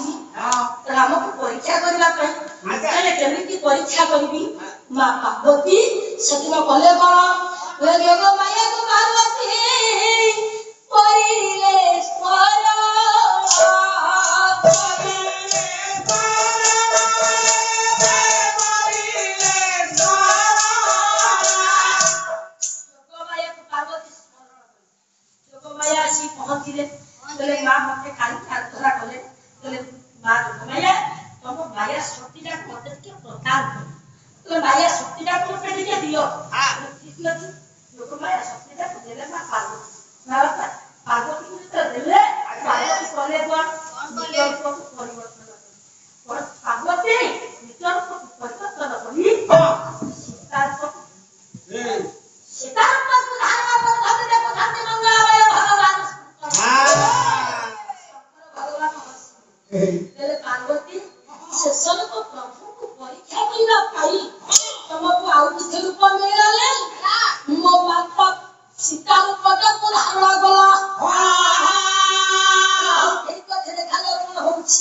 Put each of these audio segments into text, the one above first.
ଆସିବି ରାମକୁ ପରୀକ୍ଷା କରିବା ପାଇଁ। ତାହେଲେ କେମିତି ପରୀକ୍ଷା କରିବି? ମା ପାର୍ବତୀ ସେଦିନ କଲେ କଣ? ଯୋଗ ମାୟାକୁ ପାର୍ବତୀ କରିଲେ ଆସି ପହଞ୍ଚିଲେ। କହିଲେ ମା ମତେ କାଲି ପ୍ରାର୍ଥନା କଲେ, କହିଲେ ମା ଯୋଗମାୟା ତମ ମାୟା ଶକ୍ତିଟା ମତେ ଟିକେ ପ୍ରଦାନ କର। କହିଲେ ମାୟା ଶକ୍ତିଟା ମତେ ଟିକେ ଦିଅ। ଠିକ ଅଛି, ଯୋଗମାୟା ଶକ୍ତିଟା ଦେଲେ ମା ପାର୍ବତୀ। ପାର୍ବତୀକୁ ଯେତେବେଳେ ଦେଲେ ପାର୍ବତୀ କଲେ କଣ? ନିଜ ରୂପକୁ ପରିବର୍ତ୍ତନ କଲେ। ପାର୍ବତୀ ନିଜ ରୂପକୁ ପରିବର୍ତ୍ତନ କରି ସୀତା ରୂପକୁ ଧାରଣ କରୁଛନ୍ତି। ଦେଖୁଛନ୍ତି ମଙ୍ଗଳମୟ ଭଗବାନ ପାର୍ବତୀ ଶେଷରେ ତ ପ୍ରଭୁକୁ ପରୀକ୍ଷା କରିବା ପାଇଁ ତମକୁ ଆଉ କିଛି ରୂପ ମିଳିଗଲେ। ମୋ ବାପା ସୀତା ରୂପଟାକୁ ଧାରଣ କଲା। ଠିକ ଅଛି, ଦେଖାଯାଉ କଣ ହଉଛି।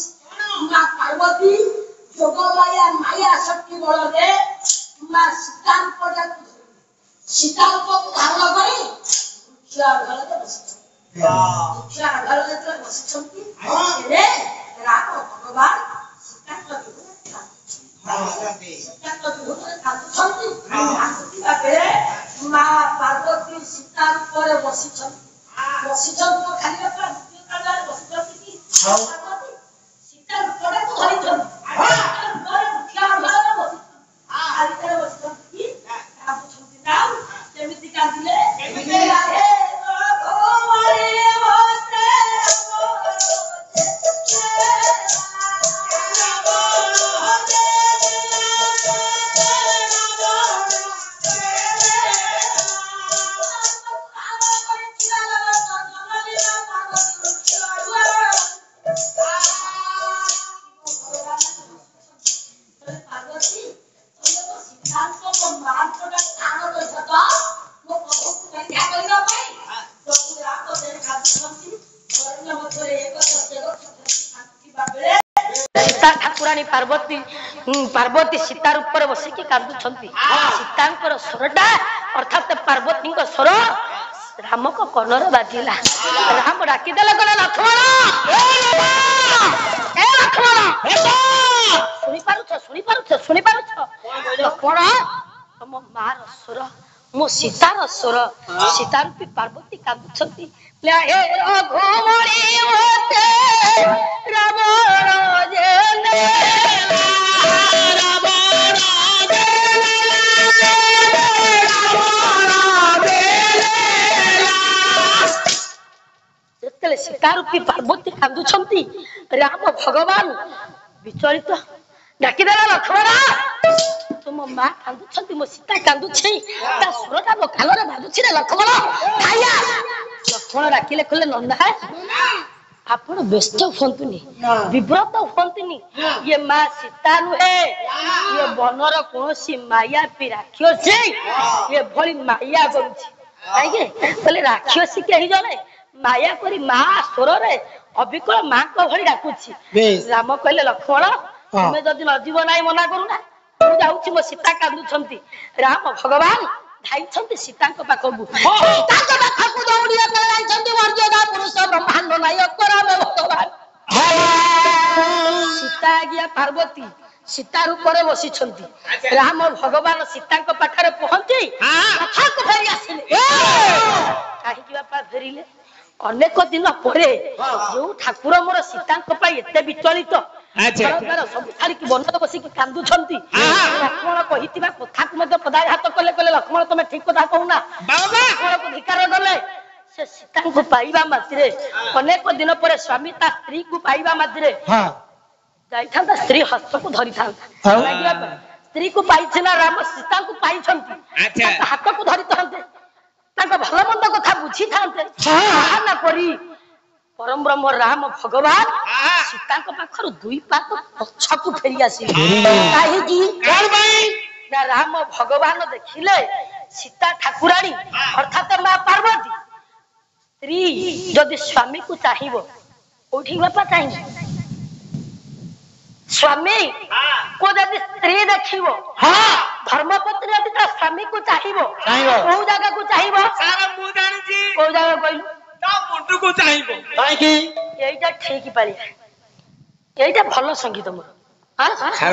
ମା ପାର୍ବତୀ ଯୋଗମାୟା ମାୟା ଶକ୍ତି ବଳରେ ମା ସୀତା ରୂପଟାକୁ ସୀତା ରୂପକୁ ଧାରଣ କରି ଘରରେ ବସିଛନ୍ତି। ଘରରେ ଯେତେବେଳେ ବସିଛନ୍ତି ରାମ ଭଗବାନ ସୀତାଙ୍କ ବିରୋଧରେ କାନ୍ଦୁଛନ୍ତି। କାନ୍ଦୁଥିବା ବେଳେ ମା ପାର୍ବତୀ ସୀତା ରୂପରେ ବସିଛନ୍ତି। ବସିଛନ୍ତି ତ ଖାଲି ବସିଛନ୍ତି କି ସୀତା ରୂପଟାକୁ ଧରିଛନ୍ତି। କେମିତି କାନ୍ଦିଲେ? पार्वती पार्वती सीता रूप बसिकी कांदुछंती। सीतांकर स्वरटा अर्थात पार्वती स्वर राम को कनर बाजिला। राम डाकी देले कहले लक्ष्मण ए लक्ष्मण सुनी पारुछ लक्ष्मण तम मार स्वर मो सीतार स्वर सीता रूपी पार्वती कांदुछंती। हे रघुमणि होते रावण जेने सीता रूपी पार्वती कांदुछंती। राम भगवान विचलित डाकिदेला लक्ष्मण तुम माँ कांदुछंती मो सीता कांदुछी ता सुरटा मो काନରେ बाजुछि रे लक्ष्मण आया। लक्ष्मण डाकिले कहले नंदा आपण व्यस्त हुंतुनी विव्रत हुंतुनी ये माँ सीता नुहे ये बनर कोनोसी माया पी राक्षसी ये भली माया करूछि आइगे कहले राक्षसी केही जणे माया करी माँ स्वर रे अविकल माँ को भली डाकुछि। राम कहले लक्ष्मण तुमे जदि न जीव नाही मना करूना मु जाउछि मो सीता कांदुछंती। राम भगवान धाइछंती सीतांक पाखकु सीतांक पाखकु दौड़िया कराइछंती मर्यादा पुरुष ब्रह्मांड नायक राम भगवान। सीता गया पार्वती सीता रूपरे बसिछंती। राम भगवान सीतांक पाखरे पहुंची कथाको फेरी आसिले। काहे कि बापा फेरिले अनेक दिन परे जो ठाकुर मोर सीतांक पाई एते विचलित सब छाड़ी बन बस कांदुछंती। लक्ष्मण कहितिबा कथा को मध्य पदाघात कले कले लक्ष्मण तुम ठीक कथा कहूना लक्ष्मण को धिकार देले। से सीता को पाइबा मात्रे अनेक दिन पर स्वामी ता स्त्री को पाइबा मात्रे जाइथांता स्त्री हस्त को धरि थांता स्त्री को पाइछना राम सीता को पाइछंती हाथ को धरि थांते ताका भलो मंद कथा बुझी थांते ना करी परम ब्रह्म राम भगवान सीता पाखर दुई पाक पछकु फेरी आसी। काहे कि ना राम भगवान देखिले सीता ठाकुराणी अर्थात मां पार्वती स्त्री जदि स्वामी को चाहिबो कोठी बापा चाहिबो ସ୍ୱାମୀ को ଯଦି ସ୍ତ୍ରୀ ଦେଖିବ ଧର୍ମପତ୍ନୀ ଯଦି ତା ସ୍ୱାମୀକୁ ଚାହିଁବ କୋଉ ଜାଗାକୁ ଚାହିଁବ ମୁଁ ଜାଣିଛି କୋଉ ଜାଗା କହିଲୁ ତା ମୁଣ୍ଡକୁ ଚାହିଁବ କାହିଁକି এইটা ঠিক পালিয়া এইটা ভালো সঙ্গীত মোর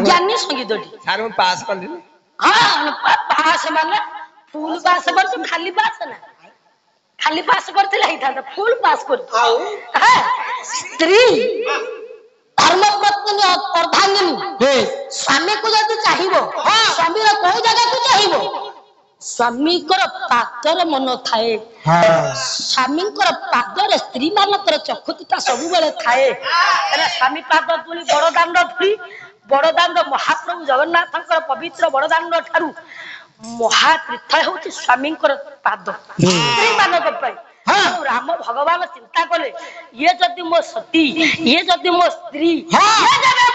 জ্ঞানী সঙ্গীতটি ସାର୍ ମୁଁ ପାସ୍ କଲି পাস মানে ফুল পাস করছো খালি পাস না খালি পাস করতে হইতান্ত ফুল পাস করছো স্ত্রী ধর্মপত্নী অর্ধাঙ্গিনী স্বামীକୁ ଯଦି ଚାହିଁବ ସ୍ୱାମୀର କୋଉ ଜାଗାକୁ ଚାହିଁବ ସ୍ୱାମୀଙ୍କର ପାଦରେ ମନ ଥାଏ ସ୍ୱାମୀଙ୍କର ପାଦରେ ସ୍ତ୍ରୀ ମାନଙ୍କର ଚକ୍ଷୁଟା ସବୁବେଳେ ଥାଏ ସ୍ୱାମୀ ପାଦ ଧୂଳି ବଡଦାଣ୍ଡ ଧୂଳି ବଡଦାଣ୍ଡ ମହାପ୍ରଭୁ ଜଗନ୍ନାଥଙ୍କର ପବିତ୍ର ବଡଦାଣ୍ଡ ଠାରୁ ମହାତୀର୍ଥ ହେଉଛି ସ୍ୱାମୀଙ୍କର ପାଦ ସ୍ତ୍ରୀ ମାନଙ୍କ ପାଇଁ ରାମ ଭଗବାନ ଚିନ୍ତା କଲେ ଇଏ ଯଦି ମୋ ସତୀ ଇଏ ଯଦି ମୋ ସ୍ତ୍ରୀ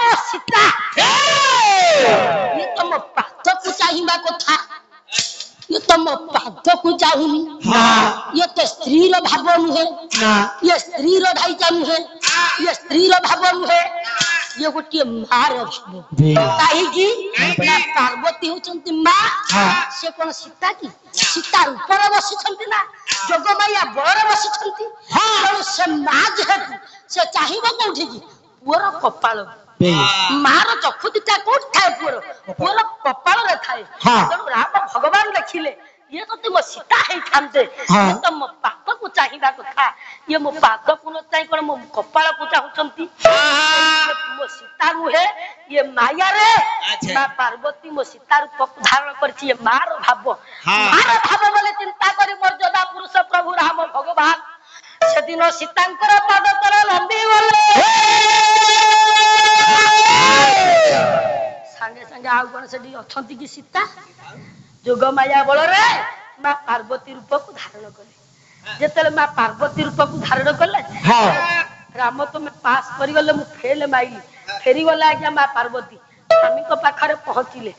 ମୋ ସୀତା ଇଏ ତ ମୋ ପାଦକୁ ଚାହିଁବା କଥା ये तो मो पादକୁ ଚାହୁନି ये तो स्त्रीर भाव नुहे ये स्त्रीर ढाइचा नुहे ये स्त्रीर भाव नुहे ये गोटे मार भाव काहीकि ना पार्वती होचंती मां से कोन सीता की सीता ऊपर बसिछंती ना जोगमाया बळरे बसिछंती से मां जेहेतु से चाहिबो कोठी की पुअर कपाळ मार चक्षुटा कोठ थाए पुअर कपाळ रे थाए राम भगवान देखिले ये तो तुम सीता है थांते ये तो मो पाद को चाहिबा कथा ये मो पाद को न चाहि कोन मो कपाळ को चाहुचंती मो सीता नुहे ये माया रे मां पार्वती मो सीता रूप धारण करछि ये मार भाव बोले चिंता करी मर्यादा पुरुष प्रभु राम भगवान सेदिन सीतांकर पाद तर लंबी गले संगे संगे आउ कोन सेडी अछंती की सीता जोग माया बल रे मां पार्वती रूप को धारण कले जेतले मां पार्वती रूप को धारण कले राम तो मैं पास करी गले मु फेल माइली फेरी गला आज्ञा मां पार्वती स्वामी को पाखरे पहुंचिले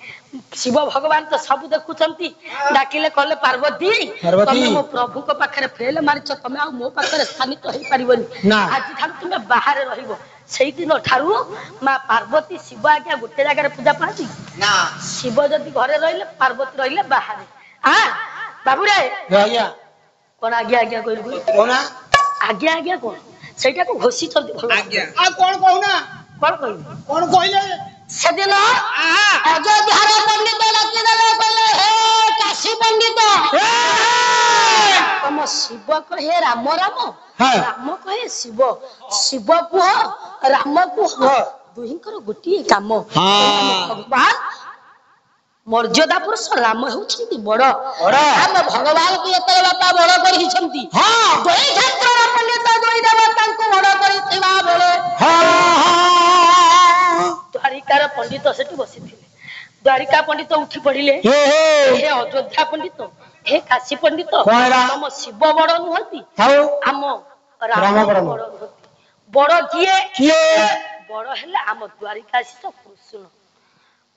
शिव भगवान तो सब देखुचंती डाकिले कहले पार्वती तुम मो प्रभु को पाखरे फेल मारिछ तुम आ मो पाखरे स्थानित होई परिबनी आज ठारू तुम बाहर रहिबो सेई दिन ठारू मां पार्वती शिव आज्ञा गोटे जगह पूजा पाती ना शिव जदी घरे रहिले पार्वती रहिले बाहर बाबू रे आज्ञा कोन आज्ञा आज्ञा कइलु कोना आज्ञा आज्ञा कोन सेटा को घोषी चलती भलो आज्ञा आ कोन कहूना कोन कहले सेदिन अयोध्यार पंडित लकी देले कहले हे काशी पंडित तुम शिव कहे राम राम राम कहे शिव शिव कुह राम कुह दुहिंकर गोटिए काम भगवान मर्यादा पुरुष राम होउछंती बड़ राम भगवान को एते बापा बड़ करिछंती दुई छात्र पंडित दुई देवता को बड़ करिथिबा बेले द्वारिकार पंडित सेठी बसिथिले द्वारिका पंडित उठी पड़िले हे अयोध्या पंडित हे काशी पंडित तम शिव बड़ नुहंती आम राम बड़ नुहंती बड़ किए बड़ हेले आम द्वारिकाशीष कृष्ण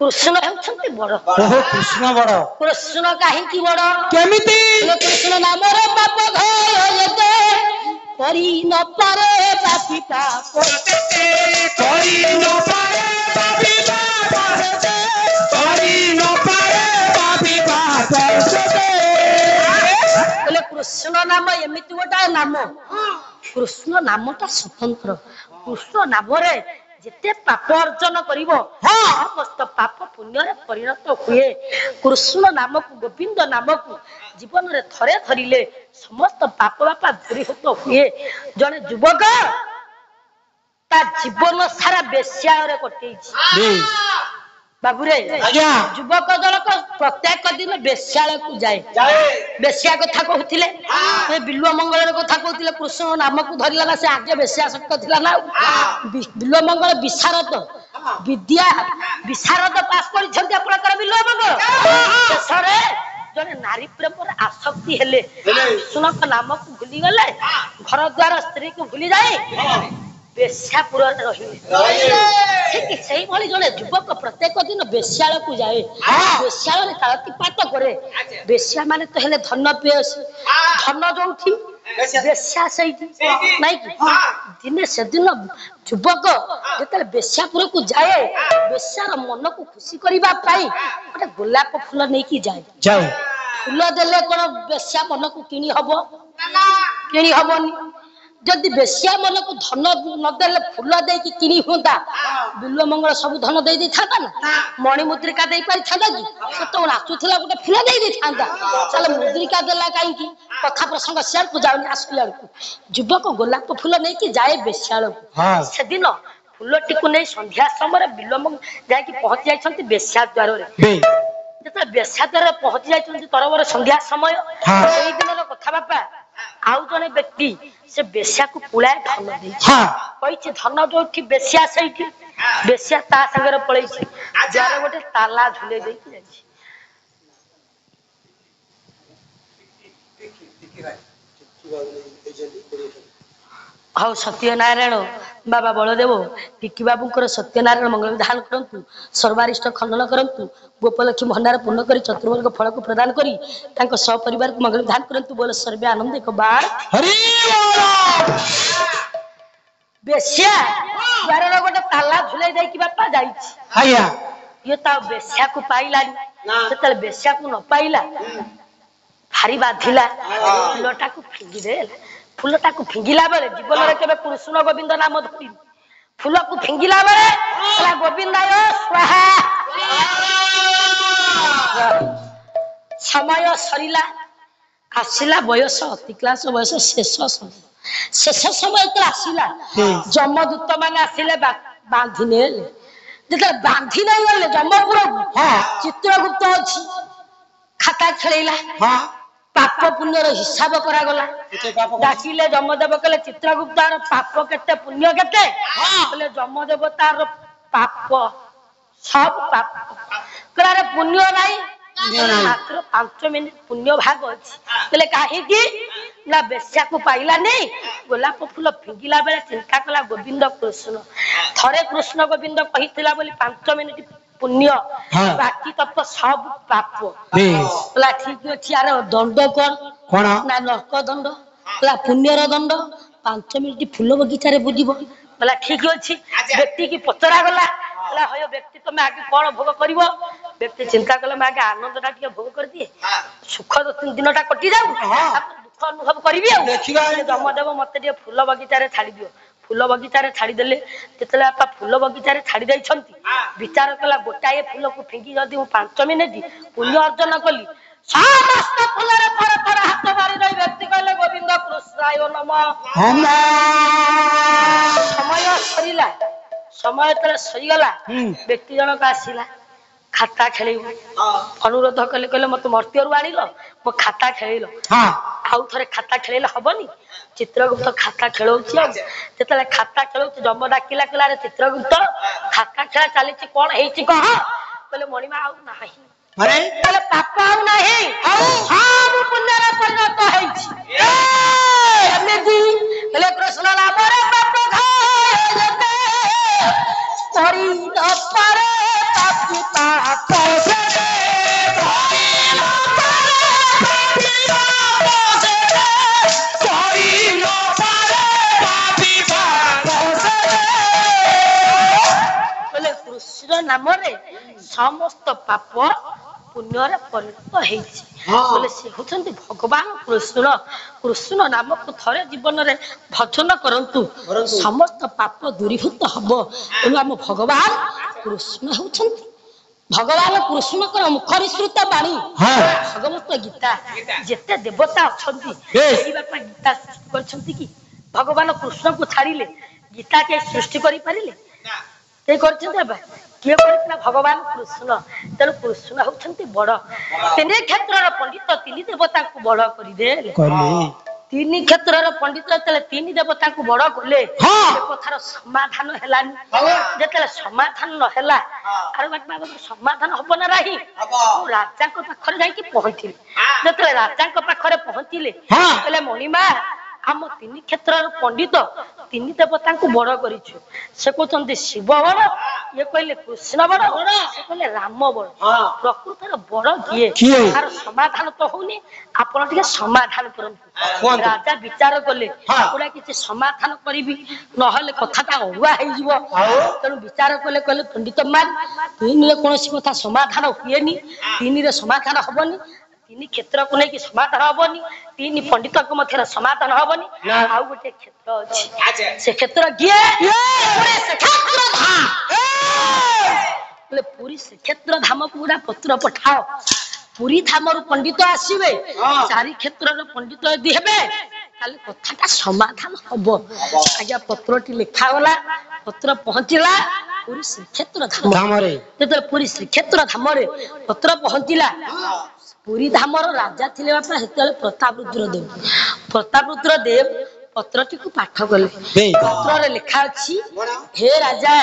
कृष्ण हेउछंती बड़ कृष्ण बड़ कृष्ण काहेकि बड़ केमिति कृष्ण नाम रे पाप घयते करी न पारे पापी पाप करी न पारे पापी पाप करी न पारे पापी पाप बोले कृष्ण नाम एमिति गोटा नाम कृष्ण नामटा स्वतंत्र कृष्ण नाम रे जेते पाप अर्जन करिवो समस्त पाप पुण्य रे परिणत हुए कृष्ण नाम को गोविंद नाम को जीवन रे थरे धरिले समस्त पाप बापा दूरीभूत हुए जने युवक ता जीवन सारा बेश्या रे कटेछि बाबू रे आज्ञा युवक जनक प्रत्येक दिन बेश्याल को जाए बेश्या कथा कहउथिले ए बिल्व मंगल कथा कहउथिले कृष्ण नाम को धरिला ना से आगे बेश्या सक्त थिला ना बिल्व मंगल विशारद विद्या विशारद पास करि छंती आपनकर बिल्व मंगल सरे जने नारी प्रेम पर आसक्ति हेले कृष्ण नाम को भूली गले घर द्वार स्त्री को भूली जाए बेश्यापुर रही से भली जने युवक प्रत्येक दिन बेश्याल को जाए बेश्याल कालतिपात करे बेश्या माने तो हेले धन पेयसी धन जोठी ବେଶ୍ୟା ସେଇଠି ନାଇଁ କି ଦିନେ ସେଦିନ ଯୁବକ ଯେତେବେଳେ ବେଶ୍ୟାପୁରକୁ ଯାଏ ବେଶ୍ୟାର ମନକୁ ଖୁସି କରିବା ପାଇଁ ଗୋଟେ ଗୋଲାପ ଫୁଲ ନେଇକି ଯାଏ ଫୁଲ ଦେଲେ କଣ ବେଶ୍ୟା ମନକୁ କିଣି ହବ କିଣି ହବନି ଯଦି ବେଶ୍ୟା ମନକୁ ଧନ ନଦେଲେ ଫୁଲ ଦେଇକି କିଣି ହୁଅନ୍ତା ବିଲ୍ୱ ମଙ୍ଗଳ ସବୁ ଧନ ଦେଇ ଦେଇଥାନ୍ତା ନା ମଣିମୁଦ୍ରିକା ଦେଇ ପାରିଥାନ୍ତା କି ସେତେବେଳେ ନାଚୁଥିଲା ଗୋଟେ ଫୁଲ ଦେଇ ଦେଇଥାନ୍ତା ତାହେଲେ ମୁଦ୍ରିକା ଦେଲା କାହିଁକି କଥା ପ୍ରସଙ୍ଗ ସିଆଡ଼କୁ ଯାଉନି ଆସିଲା ବେଳକୁ ଯୁବକ ଗୋଲାପ ଫୁଲ ନେଇକି ଯାଏ ବେଶ୍ୟାଳକୁ ସେଦିନ ଫୁଲଟିକୁ ନେଇ ସନ୍ଧ୍ୟା ସମୟରେ ବିଲ୍ୱ ମଙ୍ଗଳ ଯାଇକି ପହଞ୍ଚି ଯାଇଛନ୍ତି ବେଶ୍ୟା ଦ୍ୱାରରେ ଯେତେବେଳେ ବେଶ୍ୟା ଦ୍ୱାରରେ ପହଞ୍ଚି ଯାଇଛନ୍ତି ତରବର ସନ୍ଧ୍ୟା ସମୟ ସେଇ ଦିନର କଥା ବାପା ଆଉ ଜଣେ ବ୍ୟକ୍ତି ସେ ବେଶ୍ୟାକୁ ପୁଳାଏ ଧନ ଦେଇଛି କହିଛି ଧନ ଯୋଉଠି ବେଶ୍ୟା ସେଇଠି ବେଶ୍ୟା ତା ସାଙ୍ଗରେ ପଳେଇଛି ଦ୍ୱାର ଗୋଟେ ତାଲା ଝୁଲେଇ ଦେଇକି ଯାଇଛି ହଉ ସତ୍ୟନାରାୟଣ ବାବା ବଳଦେବ ଟିକି ବାବୁଙ୍କର ସତ୍ୟନାରାୟଣ ମଙ୍ଗଳ ବିଧାନ କରନ୍ତୁ ସର୍ବାରିଷ୍ଟ ଖଣ୍ଡନ କରନ୍ତୁ ଗୋପଲକ୍ଷ୍ମୀ ଭଣ୍ଡାର ପୂର୍ଣ୍ଣ କରି ଚତୁର୍ବର୍ଗ ଫଳକୁ ପ୍ରଦାନ କରି ତାଙ୍କ ସପରିବାରକୁ ମଙ୍ଗଳ ବିଧାନ କରନ୍ତୁ ବୋଲ ସର୍ବେ ଆନନ୍ଦ ଏକ ବାର ବେଶ୍ୟା ଦ୍ୱାରର ଗୋଟେ ତାଲା ଝୁଲେଇ ଦେଇକି ବାପା ଯାଇଛି ଇଏ ତା ବେଶ୍ୟାକୁ ପାଇଲାନି ଯେତେବେଳେ ବେଶ୍ୟାକୁ ନ ପାଇଲା ଭାରି ବାଧିଲା ଫୁଲଟାକୁ ଫିଙ୍ଗିଦେଲା ଫୁଲଟାକୁ ଫିଙ୍ଗିଲା ବେଳେ ଜୀବନରେ କେବେ କୃଷ୍ଣ ଗୋବିନ୍ଦ ନାମ ଧରି ଫୁଲକୁ ଫିଙ୍ଗିଲା ବେଳେ ଗୋବିନ୍ଦାୟ ସ୍ୱାହା ସମୟ ସରିଲା ଆସିଲା ବୟସ ଅତିକ୍ଲାସ ବୟସ ଶେଷ ସମୟ ଯେତେବେଳେ ଆସିଲା ଯମଦୂତ ମାନେ ଆସିଲେ ବାନ୍ଧି ନେଲେ ଯେତେବେଳେ ବାନ୍ଧି ନେଇ ଗଲେ ଯମପୁରକୁ ଚିତ୍ରଗୁପ୍ତ ଅଛି ଖାତା ଖେଳେଇଲା ପାପ ପୁଣ୍ୟର ହିସାବ କରାଗଲା ଡାକିଲେ ଯମଦେବ କହିଲେ ଚିତ୍ରଗୁପ୍ତର ପାପ କେତେ ପୁଣ୍ୟ କେତେ କହିଲେ ଯମଦେବ ତାର ପାପ ସବୁ ପାପ କହିଲେ ପୁଣ୍ୟ ନାହିଁ ମାତ୍ର 5 ମିନିଟ ପୁଣ୍ୟ ଭାଗ ଅଛି କହିଲେ କାହିଁକି ନା ବେଶ୍ୟାକୁ ପାଇଲାନି ଗୋଲାପ ଫୁଲ ଫିଙ୍ଗିଲା ବେଳେ ଚିନ୍ତା କଲା ଗୋବିନ୍ଦ କୃଷ୍ଣ ଥରେ କୃଷ୍ଣ ଗୋବିନ୍ଦ କହିଥିଲା ବୋଲି 5 ମିନିଟ ପୁଣ୍ୟ ବାକି ତତ୍ଵ ସବୁ ପାପ କହିଲା ଠିକ ଅଛି ଆର ଦଣ୍ଡ କଣ ନା ନର୍କ ଦଣ୍ଡ କହିଲା ପୁଣ୍ୟର ଦଣ୍ଡ 5 ମିନିଟ ଫୁଲ ବଗିଚାରେ ବୁଲିବ କହିଲା ଠିକ ଅଛି ବ୍ୟକ୍ତି କି ପଚରା ଗଲା କହିଲା ହୟ ବ୍ୟକ୍ତି ତମେ ଆগে କଣ ଭୋଗ କରିବ ବ୍ୟକ୍ତି ଚିନ୍ତା କଲେ ମୁଁ ଆগে ଆନନ୍ଦ ଟା ଟିକେ ଭୋଗ କରିଦିଏ ସୁଖ ଦିନଟା କଟି ଯାଉ ଦୁଃଖ ଅନୁଭବ କରିବି ଆଉ ଯମଦେବ ମତେ ଟିକେ ଫୁଲ ବଗିଚାରେ ଛାଡିଦିଅ ଫୁଲ ବଗିଚାରେ ଛାଡିଦେଲେ ଯେତେବେଳେ ବାପା ଫୁଲ ବଗିଚାରେ ଛାଡି ଦେଇଛନ୍ତି ବିଚାର କଲା ଗୋଟାଏ ଫୁଲକୁ ଫିଙ୍ଗି ଯଦି ମୁଁ 5 ମିନିଟ ପୁଣ୍ୟ ଅର୍ଜନ କଲି ସମସ୍ତ ଫୁଲରେ ପର ପର ହାତ ମାରି ରହି ବ୍ୟକ୍ତି କହିଲେ ଗୋବିନ୍ଦ କୃଷ୍ଣାୟ ନମଃ ସମୟ ସରିଲା ସମୟ ଯେତେବେଳେ ସରିଗଲା ବ୍ୟକ୍ତି ଜଣକ ଆସିଲା ଖାତା ଖେଳେଇବ ଅନୁରୋଧ କଲେ କହିଲେ ମତେ ମର୍ତ୍ତ୍ୟରୁ ଆଣିଲ ମୋ ଖାତା ଖେଳେଇଲ ଆଉ ଥରେ ଖାତା ଖେଳେଇଲେ ହବନି ଚିତ୍ରଗୁପ୍ତ ଖାତା ଖେଳଉଛି ଆଉ ଯେତେବେଳେ ଖାତା ଖେଳଉଛି ଯମ ଡାକିଲା କହିଲା ରେ ଚିତ୍ରଗୁପ୍ତ ଖାତା ଖେଳ ଚାଲିଛି କଣ ହେଇଛି କହ କହିଲେ ମଣିମା ଆଉ ନାହିଁ କହିଲେ ପାପ ଆଉ ନାହିଁ ସବୁ ପୁଣ୍ୟରେ ପରିଣତ ହେଇଛି ଏମିତି କହିଲେ କୃଷ୍ଣ ନାମରେ ପାପ କରି ନ ପାରେ ପାପି ପାପ କୃଷ୍ଣ ନାମରେ ସମସ୍ତ ପାପ ପୁଣ୍ୟରେ ପରିଣତ ହେଇଛି ବୋଲେ ସେ ହଉଛନ୍ତି ଭଗବାନ କୃଷ୍ଣ କୃଷ୍ଣ ନାମକୁ ଥରେ ଜୀବନରେ ଭଜନ କରନ୍ତୁ ସମସ୍ତ ପାପ ଦୂରୀଭୂତ ହବ ତେଣୁ ଆମ ଭଗବାନ କୃଷ୍ଣ ହେଉଛନ୍ତି ଭଗବାନ କୃଷ୍ଣଙ୍କର ମୁଖନିସୃତ ବାଣୀ ଭଗବତ ଗୀତା ଯେତେ ଦେବତା ଅଛନ୍ତି ସେଇ ବାପା ଗୀତା ସୃଷ୍ଟି କରିଛନ୍ତି କି ଭଗବାନ କୃଷ୍ଣକୁ ଛାଡ଼ିଲେ ଗୀତା କିଏ ସୃଷ୍ଟି କରିପାରିଲେ କିଏ କରିଛନ୍ତି ଏବେ କିଏ କରିଥିଲା ଭଗବାନ କୃଷ୍ଣ ତେଣୁ କୃଷ୍ଣ ହଉଛନ୍ତି ବଡ 3 କ୍ଷେତ୍ରର ପଣ୍ଡିତ 3 ଦେବତାଙ୍କୁ ବଡ କରିଦେଲେ 3 କ୍ଷେତ୍ରର ପଣ୍ଡିତ ଯେତେବେଳେ 3 ଦେବତାଙ୍କୁ ବଡ କଲେ ସେ କଥାର ସମାଧାନ ହେଲାନି ଯେତେବେଳେ ସମାଧାନ ନ ହେଲା ଆରେ ବାବା ସମାଧାନ ହବ ନା ନାହିଁ ରାଜାଙ୍କ ପାଖରେ ଯାଇକି ପହଞ୍ଚିଲେ ଯେତେବେଳେ ରାଜାଙ୍କ ପାଖରେ ପହଞ୍ଚିଲେ କହିଲେ ମଣିମା ଆମ 3 କ୍ଷେତ୍ରର ପଣ୍ଡିତ 3 ଦେବତାଙ୍କୁ ବଡ କରିଛୁ ସେ କହୁଛନ୍ତି ଶିବ ବଡ ये कहले कृष्ण बड़ से कहले राम बड़ प्रकृतर बड़ किए तार समाधान तो होनी आपण टिके समाधान करंतु राजा विचार कले पुरा किछि समाधान करिबी नहले कथाटा अरुआ हे जिवो तेनु विचार कले कहले पंडित मान तीन रे कोनसी कथा समाधान हुएनी तीन रे समाधान हबनी तीन क्षेत्र को नहीं कि समाधान हबनी तीन पंडित को मध्य समाधान हबनी आउ गोटे क्षेत्र अछि से क्षेत्र गिए पुरे से क्षेत्र धाम ले पूरी से क्षेत्र धाम को गुडा पत्र पठाओ पूरी धाम रु पंडित आसीबे चारि क्षेत्र रो पंडित यदि हेबे ताले कथाटा समाधान हबो आज्ञा पत्रटी लिखा गला पत्र पहुंचिला पूरी श्री क्षेत्र धाम रे ते पूरी श्री क्षेत्र धाम रे पत्र पहुंचिला पूरी धाम रो राजा थिले बापा हेतले प्रतापरुद्र देव पत्रटी को पाठ कले पत्र रे लिखा अछि हे राजा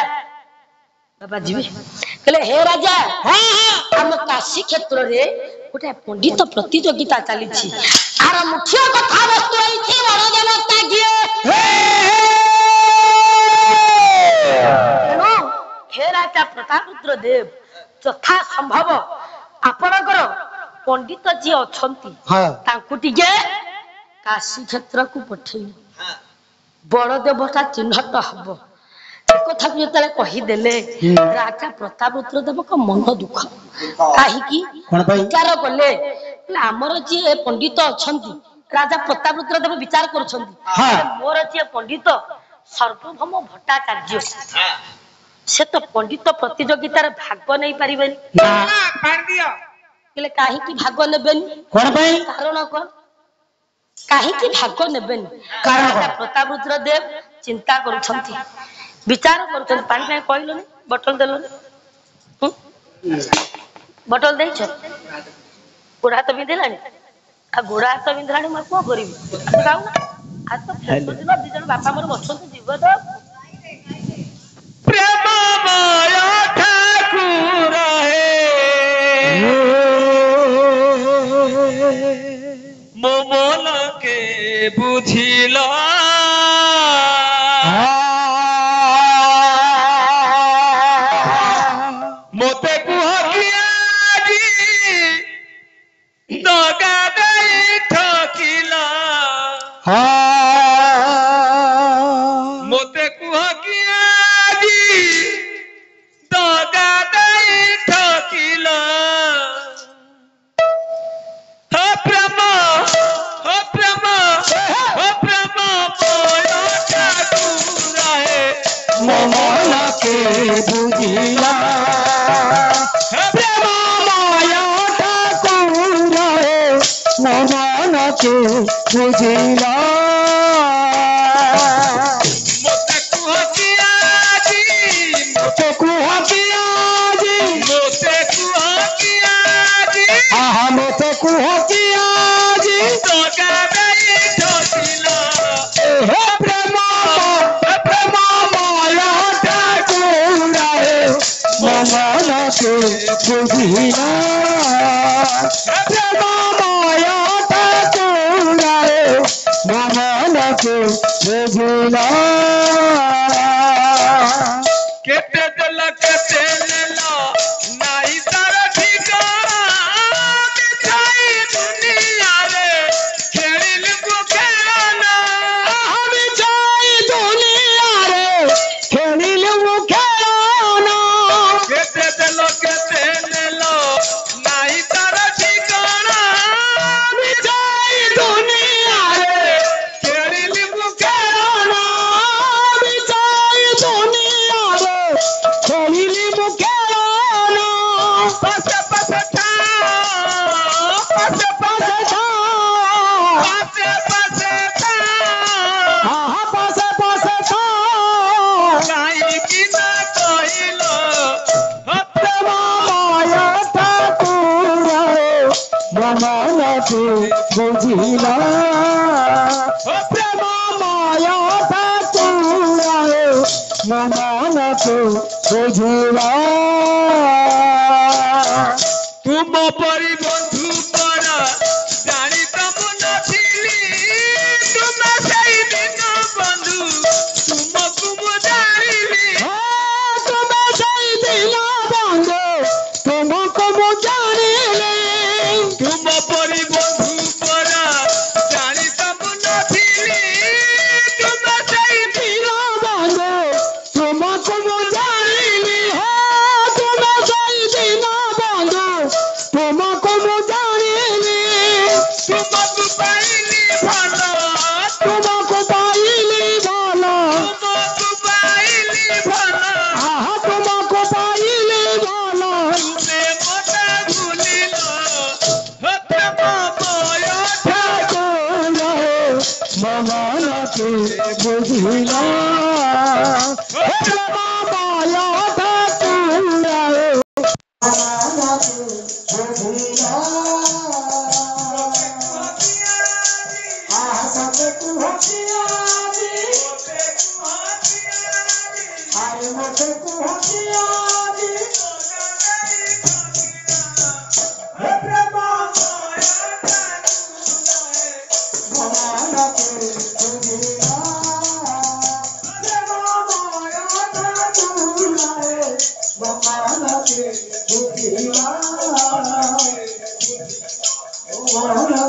बाबा जी कहले हे राजा हम काशी क्षेत्र रे गोटे पंडित प्रतियोगिता चली छी आर मुख्य कथा वस्तु होई छी बड़ जनता किए हे राजा प्रतापरुद्र देव तथा संभव आपणकर पंडित जी अछंती तांकु टिके काशी क्षेत्र को पठेई बड़ देवता चिन्हट हबो कथा जेतले कहि देले राजा प्रतापरुद्र देव को मन दुख काहे की विचार कले हमर जे पंडित अछंती राजा प्रतापरुद्र देव विचार करछंती मोर जे पंडित सर्वभौम भट्टाचार्य से तो पंडित प्रतियोगिता रे भाग नहीं पारिबेनी पार दियो केले काहे की भाग नेबेनी कोन पई कारण कोन काहे की भाग नेबेनी राजा प्रतापरुद्र देव चिंता करछंती विचार कर पानी पानी कहलो बोतल देलो बोतल देछ गोड़ा हाथ बिंधिलानी आ गोड़ा हाथ बिंधिलानी म को करबी खाऊ ना आज तो दिन दिजन बापा मोर बछन जीव तो प्रेम माया ठाकुर हे मो मन के बुझिला मोते कुह किया जी दगा दई ठकिला हो प्रेम मोयो ठाकुर है मन के बुझिला प्रेम माया ठाकुर है मन के बुझिला बुझिला प्रेम माया ठाकुर मन के बुझिला केते दल केते लेला नाई तार ठिकाना बिछाई दुनिया रे खेलिल को खेलाना बिछाई दुनिया रे खेलिल को खेलाना केते दल केते लेला नाई तार ठिकाना बिछाई दुनिया रे खेलिल को खेलाना बिछाई दुनिया रे खेलिल को खेलाना पासे पासे था पासे पासे था पासे पासे था पासे पासे था काई की ना कहिलो प्रेम माया ठाकुर मन के बुझिला प्रेम माया ठाकुर मन के बुझिला तुम परी बंधु पर जानी तम नथिली तुम सही दिन बंधु तुमको मु जानिली तुम्हें सही बुझिला आसते तू हथियारी अरे मोटे तू हथियारी भगवान के बुझिला भगवान के बुझिला भगवान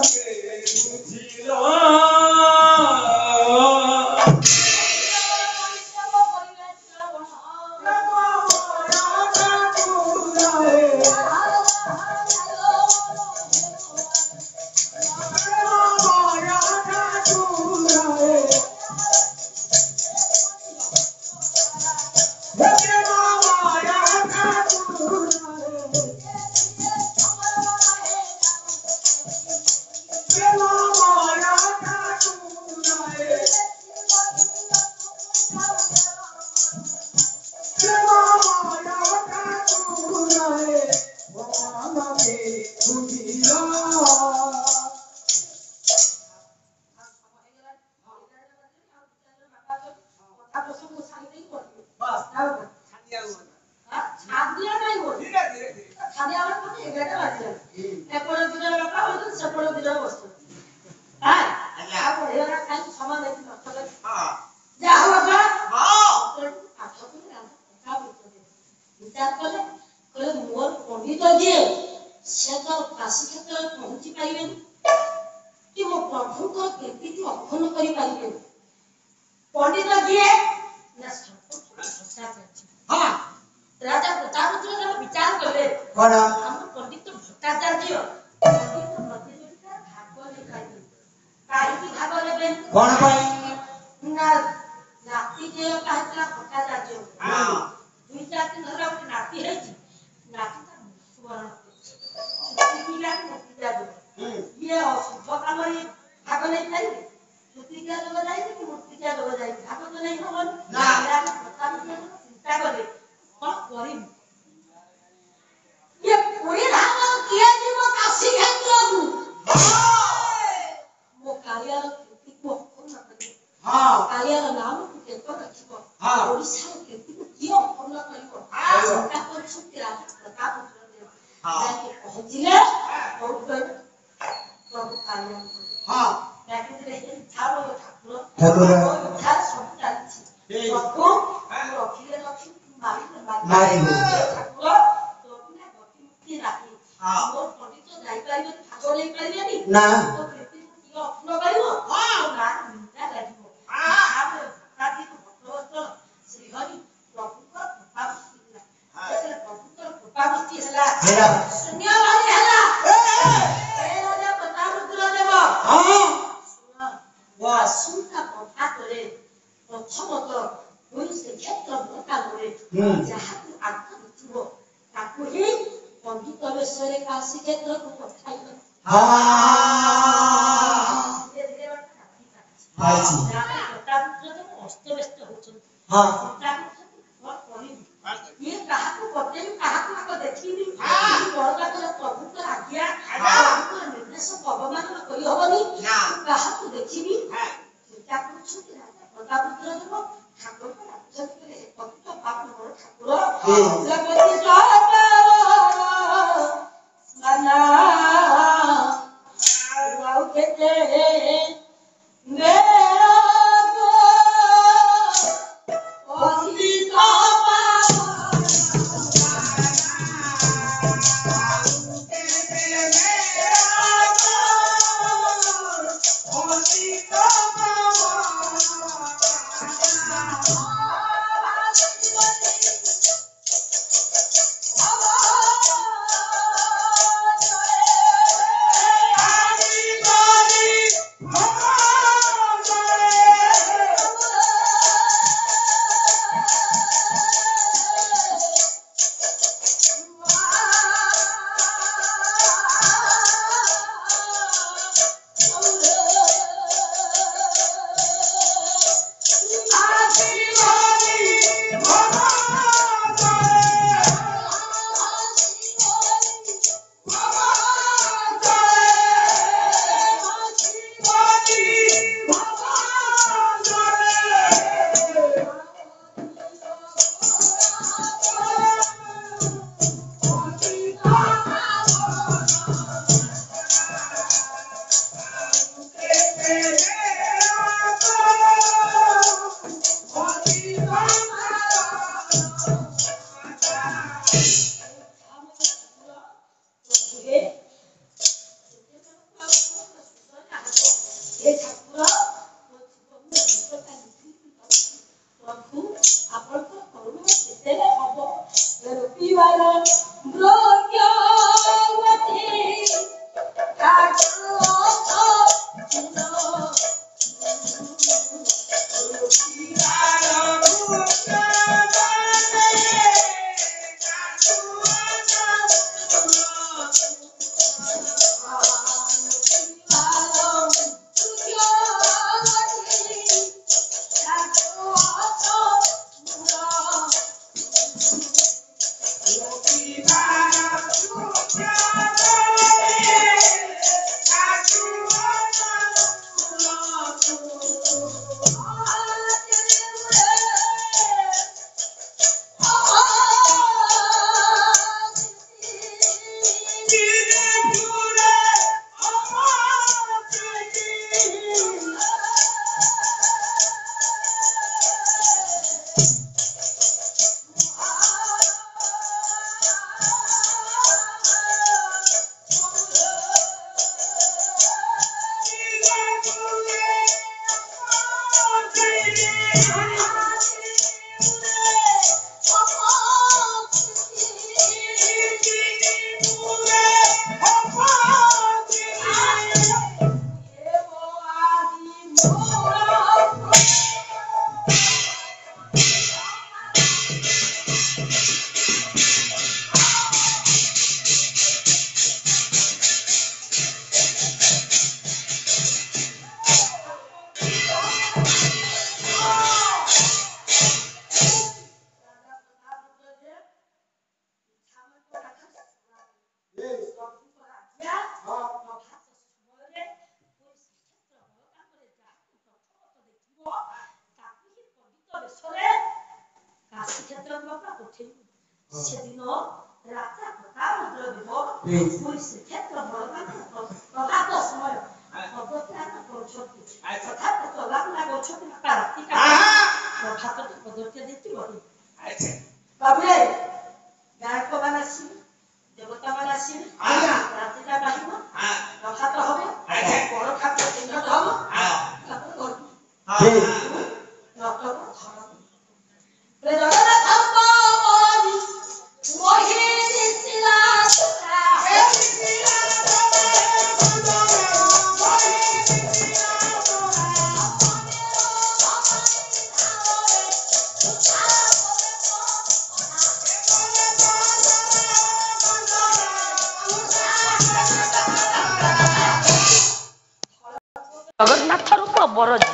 ଜଗନ୍ନାଥ ରୂପ ବରଜି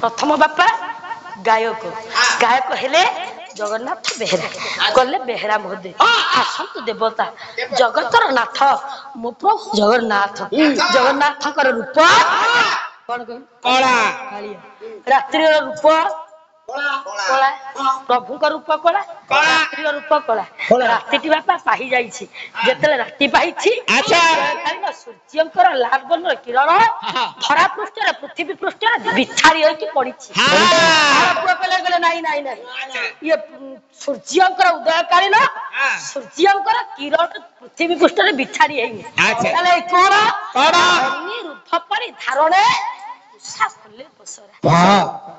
ପ୍ରଥମ ବାପା ଗାୟକ ଗାୟକ ହେଲେ ଜଗନ୍ନାଥ ବେହେରା ଗଲେ ବେହେରା ମହୋଦୟ ଆସନ୍ତୁ ଦେବତା ଜଗତର ନାଥ ମୋ ପ୍ରଭୁ ଜଗନ୍ନାଥ ଜଗନ୍ନାଥଙ୍କର ରୂପ କଣ କଳା ରାତ୍ରିର ରୂପ କଳା ପ୍ରଭୁଙ୍କ ରୂପ କଳା ରାତ୍ରିର ରୂପ କଳା ରାତିଟି ବାପା ପାହି ଯାଇଛି ଯେତେବେଳେ ରାତି ପାଇଛି ସୂର୍ଯ୍ୟଙ୍କର ଲାଲ ବର୍ଣ୍ଣର କିରଣ ଧରା ପୃଷ୍ଠରେ ପୃଥିବୀ ପୃଷ୍ଠରେ ବିଛାଡ଼ି ହୋଇକି ପଡିଛି ନାଇଁ ନାଇଁ ନାଇଁ ଇଏ ସୂର୍ଯ୍ୟଙ୍କର ଉଦୟକାଳୀନ ସୂର୍ଯ୍ୟଙ୍କର କିରଣ ପୃଥିବୀ ପୃଷ୍ଠରେ ବିଛାଡ଼ି ହେଇନି ତାହେଲେ କଣ ଅନିରୁଦ୍ଧ ପରି ଧାରଣେ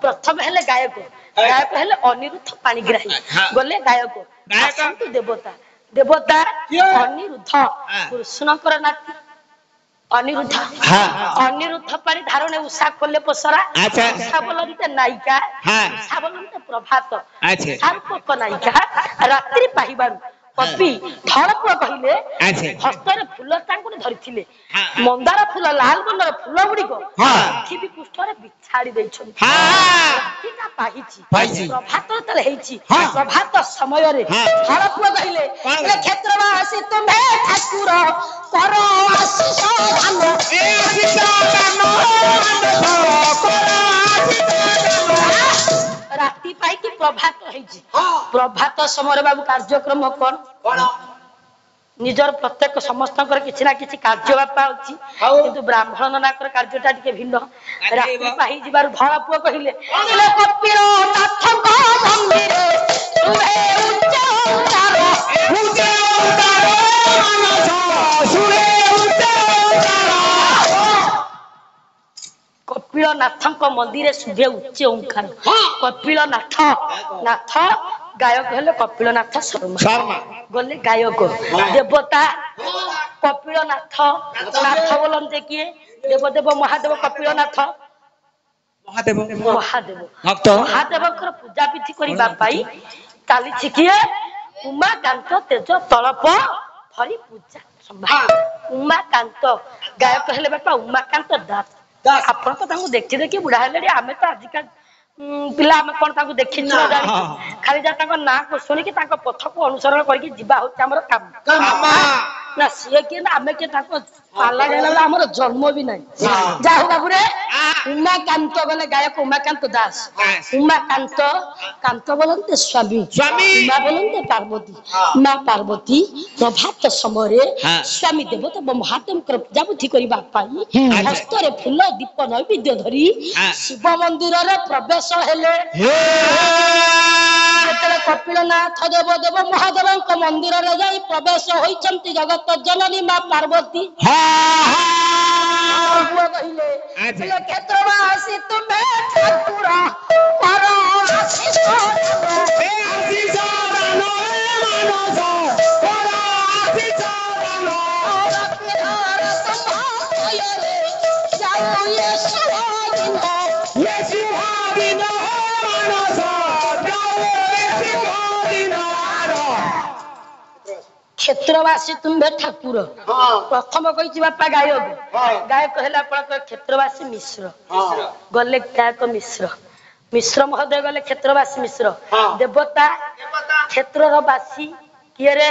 ପ୍ରଥମେ ହେଲେ ଗାୟକ ଗାୟକ ହେଲେ ଅନିରୁଦ୍ଧ ପାଣିଗ୍ରାହୀ ଗଲେ ଗାୟକ ଆସନ୍ତୁ ଦେବତା ଦେବତା ଅନିରୁଦ୍ଧ କୃଷ୍ଣଙ୍କର ନାତି ଅନିରୁଦ୍ଧ ଅନିରୁଦ୍ଧ ପାଣି ଧାରଣେ ଉଷା ଖୋଲେ ପସରା ଉଷା ବୋଲନ୍ତେ ନାୟିକା ଉଷା ବୋଲନ୍ତେ ପ୍ରଭାତ ସାର୍ପକ ନାୟିକା ରାତ୍ରି ପାହିବାରୁ କବି ଧଳପୁଅ କହିଲେ ହସ୍ତରେ ଫୁଲ ଟାଙ୍ଗୁନି ଧରିଥିଲେ ମନ୍ଦାର ଫୁଲ ଲାଲ ବର୍ଣ୍ଣର ଫୁଲ ଗୁଡିକ ପୃଥିବୀ ପୃଷ୍ଠରେ ବିଛାଡ଼ି ଦେଇଛନ୍ତି ରାତିଟା ପାହିଛି ପ୍ରଭାତ ଯେତେବେଳେ ହେଇଛି ପ୍ରଭାତ ସମୟରେ ଧଳପୁଅ କହିଲେ କ୍ଷେତ୍ରବାସୀ ତୁମେ ଠାକୁର କର ଆଶିଷ ଦାନ ରାତି ପାଇକି ପ୍ରଭାତ ହେଇଛି ପ୍ରଭାତ ସମୟରେ ବାବୁ କାର୍ଯ୍ୟକ୍ରମ କଣ ନିଜର ପ୍ରତ୍ୟେକ ସମସ୍ତଙ୍କର କିଛି ନା କିଛି କାର୍ଯ୍ୟ ବାପା ଅଛି କିନ୍ତୁ ବ୍ରାହ୍ମଣ ନାଙ୍କର କାର୍ଯ୍ୟଟା ଟିକେ ଭିନ୍ନ ରାତି ପାହି ଯିବାରୁ ଧଳ ପୁଅ କହିଲେ କପିଳ ନାଥଙ୍କ ମନ୍ଦିରେ ତୁମେ ଉଚ୍ଚ ଉଚ୍ଚାର କପିଳ ନାଥଙ୍କ ମନ୍ଦିରେ ଶୁଭେ ଉଚ୍ଚ ଓଙ୍କାର କପିଳ ନାଥ ନାଥ ଗାୟକ ହେଲେ କପିଳନାଥ ଶର୍ମା ଶର୍ମା ଗଲେ ଗାୟକ ଦେବତା କପିଳନାଥ ନାଥ ବୋଲନ୍ତି କିଏ ଦେବଦେବ ମହାଦେବ କପିଳନାଥ ମହାଦେବ ମହାଦେବ ଭକ୍ତ ମହାଦେବଙ୍କର ପୂଜାବିଧି କରିବା ପାଇଁ ଚାଲିଛି କିଏ ଉମାକାନ୍ତ ତେଜ ତଳପ ଧରି ପୂଜା ଉମାକାନ୍ତ ଗାୟକ ହେଲେ ବାପା ଉମାକାନ୍ତ ଦାସ ଆପଣ ତ ତାଙ୍କୁ ଦେଖି ଦେଖି ବୁଢା ହେଲେଣି ଆମେ ତ ଆଜିକାଲି ପିଲା ଆମେ କଣ ତାଙ୍କୁ ଦେଖିଛୁ ନା ଜାଣିଛୁ ଖାଲି ଯାହା ତାଙ୍କ ନାଁକୁ ଶୁଣିକି ତାଙ୍କ ପଥକୁ ଅନୁସରଣ କରିକି ଯିବା ହଉଛି ଆମର କାମ ନା ସିଏ କିଏ ନା ଆମେ କିଏ ତାଙ୍କ ପାଲା ଗାଇଲା ବେଳେ ଆମର ଜନ୍ମ ବି ନାହିଁ ଯାହା ହଉ ବାବୁରେ ଉମାକାନ୍ତ ବୋଲେ ଗାୟକ ଉମାକାନ୍ତ ଦାସ ଉମାକାନ୍ତ କାନ୍ତ ବୋଲନ୍ତି ସ୍ୱାମୀ ଉମା ବୋଲନ୍ତି ପାର୍ବତୀ ମା ପାର୍ବତୀ ପ୍ରଭାତ ସମୟରେ ସ୍ୱାମୀ ଦେବତା ମହାଦେବଙ୍କର ପୂଜାବୁଦ୍ଧି କରିବା ପାଇଁ ହସ୍ତରେ ଫୁଲ ଦୀପ ନୈବେଦ୍ୟ ଧରି ଶିବ ମନ୍ଦିରରେ ପ୍ରବେଶ ହେଲେ ଯେତେବେଳେ କପିଳନାଥ ଦେବଦେବ ମହାଦେବଙ୍କ ମନ୍ଦିରରେ ଯାଇ ପ୍ରବେଶ ହୋଇଛନ୍ତି ଜଗତ ଜନନୀ ମା ପାର୍ବତୀ କହିଲେ କ୍ଷେତ୍ରବାସୀ ତୁମେ ଠାକୁର ପର ଆଶିଷ କ୍ଷେତ୍ରବାସୀ ତୁମ୍ଭେ ଠାକୁର ପ୍ରଥମ କହିଛି ବାପା ଗାୟକ ଗାୟକ ହେଲା ଆପଣଙ୍କର କ୍ଷେତ୍ରବାସୀ ମିଶ୍ର ଗଲେ ଗାୟକ ମିଶ୍ର ମିଶ୍ର ମହୋଦୟ ଗଲେ କ୍ଷେତ୍ରବାସୀ ମିଶ୍ର ଦେବତା କ୍ଷେତ୍ରର ବାସୀ କିଏ ରେ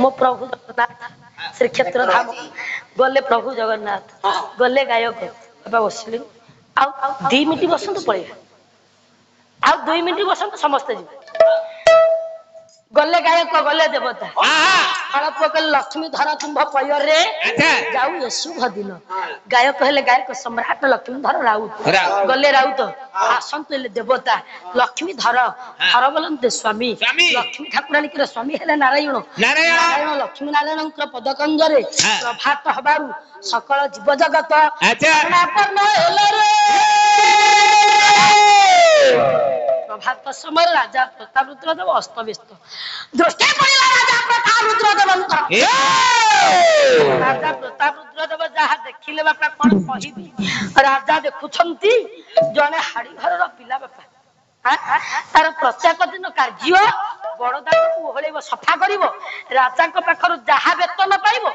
ମୋ ପ୍ରଭୁ ଜଗନ୍ନାଥ ଶ୍ରୀକ୍ଷେତ୍ର ଧାମ ଗଲେ ପ୍ରଭୁ ଜଗନ୍ନାଥ ଗଲେ ଗାୟକ ବାପା ବସିଲେ ଆଉ 2 ମିନିଟ୍ ବସନ୍ତୁ ପଳେଇବେ ଆଉ 2 ମିନିଟ୍ ବସନ୍ତୁ ସମସ୍ତେ ଯିବେ ଗଲେ ଗାୟକ ଗଲେ ଦେବତା ଲକ୍ଷ୍ମୀ ଧର ତୁମ୍ଭ ପୟରେ ଯାଉ ଶୁଭ ଦିନ ଗାୟକ ହେଲେ ଗାୟକ ସମ୍ରାଟ ଲକ୍ଷ୍ମୀ ଧର ରାଉତ ଗଲେ ରାଉତ ଆସନ୍ତୁ ହେଲେ ଦେବତା ଲକ୍ଷ୍ମୀ ଧର ଧର ବୋଲନ୍ତି ସ୍ୱାମୀ ଲକ୍ଷ୍ମୀ ଠାକୁରାଣୀଙ୍କର ସ୍ୱାମୀ ହେଲେ ନାରାୟଣ ନାରାୟଣ ଲକ୍ଷ୍ମୀ ନାରାୟଣଙ୍କର ପଦକଞ୍ଜରେ ପ୍ରଭାତ ହବାରୁ ସକଳ ଜୀବ ଜଗତ ପ୍ରଭାତ ସମୟରେ ରାଜା ପ୍ରତାପରୁଦ୍ର ଦେବ ଅସ୍ତବ୍ୟସ୍ତ ଦୃଷ୍ଟି ପଡ଼ିଲା ରାଜା ପ୍ରତାପରୁଦ୍ର ଦେବଙ୍କର ରାଜା ପ୍ରତାପରୁଦ୍ର ଦେବ ଯାହା ଦେଖିଲେ ବାପା କଣ କହିବି ରାଜା ଦେଖୁଛନ୍ତି ଜଣେ ହାଡି ଘରର ପିଲା ବାପା ତାର ପ୍ରତ୍ୟେକ ଦିନ କାର୍ଯ୍ୟ ବଡଦାକୁ ଓହଳେଇବ ସଫା କରିବ ରାଜାଙ୍କ ପାଖରୁ ଯାହା ବେତନ ପାଇବ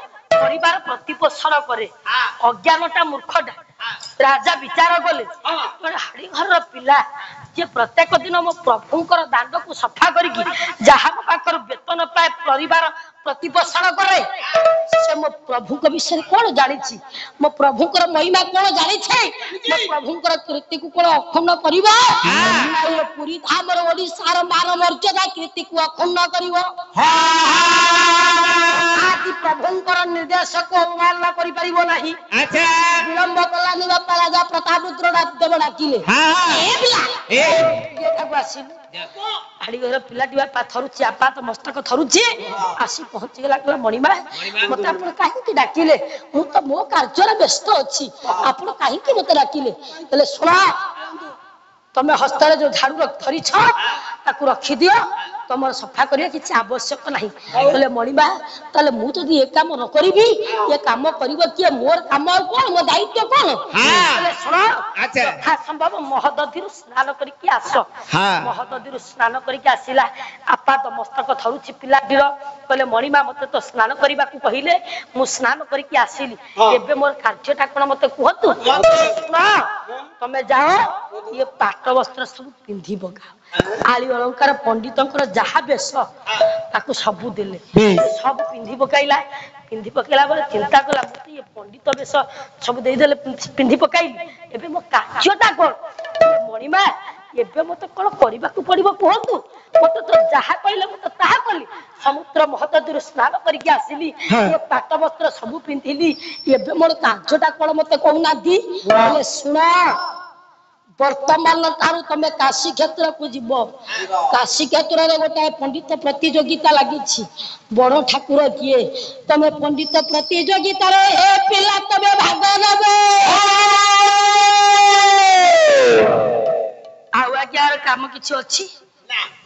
ପରିବାର ପ୍ରତିପୋଷଣ କରେ ଅଜ୍ଞାନଟା ମୂର୍ଖଟା ରାଜା ବିଚାର କଲେ ହାଡି ଘରର ପିଲା ଯେ ପ୍ରତ୍ୟେକ ଦିନ ମୋ ପ୍ରଭୁଙ୍କର ଦାଣ୍ଡକୁ ସଫା କରିକି ଯାହା ମୋ ପାଖରୁ ବେତନ ପାଏ ପରିବାର ପ୍ରତିପୋଷଣ କରେ ସେ ମୋ ପ୍ରଭୁଙ୍କ ବିଷୟରେ କଣ ଜାଣିଛି ମୋ ପ୍ରଭୁଙ୍କର ମହିମା କଣ ଜାଣିছে ମୋ ପ୍ରଭୁଙ୍କର କୀର୍ତ୍ତିକୁ କଣ ଅକ୍ଷୁଣ୍ଣ କରିବ ପୁରୀ ଧାମର ଓଡିଶାର ମାନ ମର୍ଯ୍ୟାଦା କୀର୍ତ୍ତିକୁ ଅକ୍ଷୁଣ୍ଣ କରିବ ଆଜି ପ୍ରଭୁଙ୍କର ନିର୍ଦ୍ଦେଶକୁ ଅବମାନନା କରିପାରିବ ନାହିଁ ବିଳମ୍ବ କଲାନି ବାପା ରାଜା ପ୍ରତାପରୁଦ୍ର ଦେବ ଡାକିଲେ ଆସିଲୁ ହାଡିଘର ପିଲାଟି ବାପା ଥରୁଛି ଆପାତ ମସ୍ତକ ଥରୁଛି ଆସି ପହଞ୍ଚିଗଲା କହିଲା ମଣିମା ମତେ ଆପଣ କାହିଁକି ଡାକିଲେ ମୁଁ ତ ମୋ କାର୍ଯ୍ୟରେ ବ୍ୟସ୍ତ ଅଛି ଆପଣ କାହିଁକି ମତେ ଡାକିଲେ ହେଲେ ଶୁଣ ତମେ ହସ୍ତରେ ଯୋଉ ଝାଡୁ ଧରିଛ ତାକୁ ରଖିଦିଅ ତମର ସଫା କରିବା କିଛି ଆବଶ୍ୟକ ନାହିଁ କହିଲେ ମଣିମା ତାହେଲେ ମୁଁ ଯଦି ଏ କାମ ନ କରିବି ଏ କାମ କରିବ କିଏ ମୋର କାମ ଆଉ କଣ ମୋ ଦାୟିତ୍ୱ କଣ ହେଲେ ଶୁଣ ଯଥା ସମ୍ଭବ ମହୋଦଧିରୁ ସ୍ନାନ କରିକି ଆସ ମହୋଦଧିରୁ ସ୍ନାନ କରିକି ଆସିଲା ଆପାତ ମସ୍ତକ ଥରୁଛି ପିଲାଟିର କହିଲେ ମଣିମା ମତେ ତ ସ୍ନାନ କରିବାକୁ କହିଲେ ମୁଁ ସ୍ନାନ କରିକି ଆସିଲି ଏବେ ମୋର କାର୍ଯ୍ୟଟା କଣ ମତେ କୁହନ୍ତୁ ତମେ ଯାଅ ଇଏ ପାଟ ବସ୍ତ୍ର ସବୁ ପିନ୍ଧି ପକାଅ ଆଳି ଅଳଙ୍କାର ପଣ୍ଡିତଙ୍କର ଯାହା ବେଶ ତାକୁ ସବୁ ଦେଲେ ସବୁ ପିନ୍ଧି ପକାଇଲା ପିନ୍ଧି ପକେଇଲା ବେଳେ ଚିନ୍ତା କଲା ମତେ ଇଏ ପଣ୍ଡିତ ବେଶ ସବୁ ଦେଇଦେଲେ ପିନ୍ଧି ପକାଇଲି ଏବେ ମୋ କାର୍ଯ୍ୟଟା କଣ ମଣିମା ଏବେ ମତେ କଣ କରିବାକୁ ପଡିବ କୁହନ୍ତୁ ମତେ ତ ଯାହା କହିଲେ ମୁଁ ତ ତାହା କଲି ସମୁଦ୍ର ମହୋଦଧିରୁ ସ୍ନାନ କରିକି ଆସିଲି ଏ ପାଟ ବସ୍ତ୍ର ସବୁ ପିନ୍ଧିଲି ଏବେ ମୋର କାର୍ଯ୍ୟଟା କଣ ମତେ କହୁନାହାନ୍ତି ହେଲେ ଶୁଣ ବର୍ତ୍ତମାନ ଠାରୁ ତମେ କାଶୀ କ୍ଷେତ୍ରକୁ ଯିବ କାଶୀ କ୍ଷେତ୍ରରେ ଗୋଟାଏ ପଣ୍ଡିତ ପ୍ରତିଯୋଗିତା ଲାଗିଛି ବଡ ଠାକୁର କିଏ ତମେ ପଣ୍ଡିତ ପ୍ରତିଯୋଗିତାରେ ଏ ପିଲା ତମେ ଭାଗ ନେବ ଆଉ ଆଜ୍ଞା କାମ କିଛି ଅଛି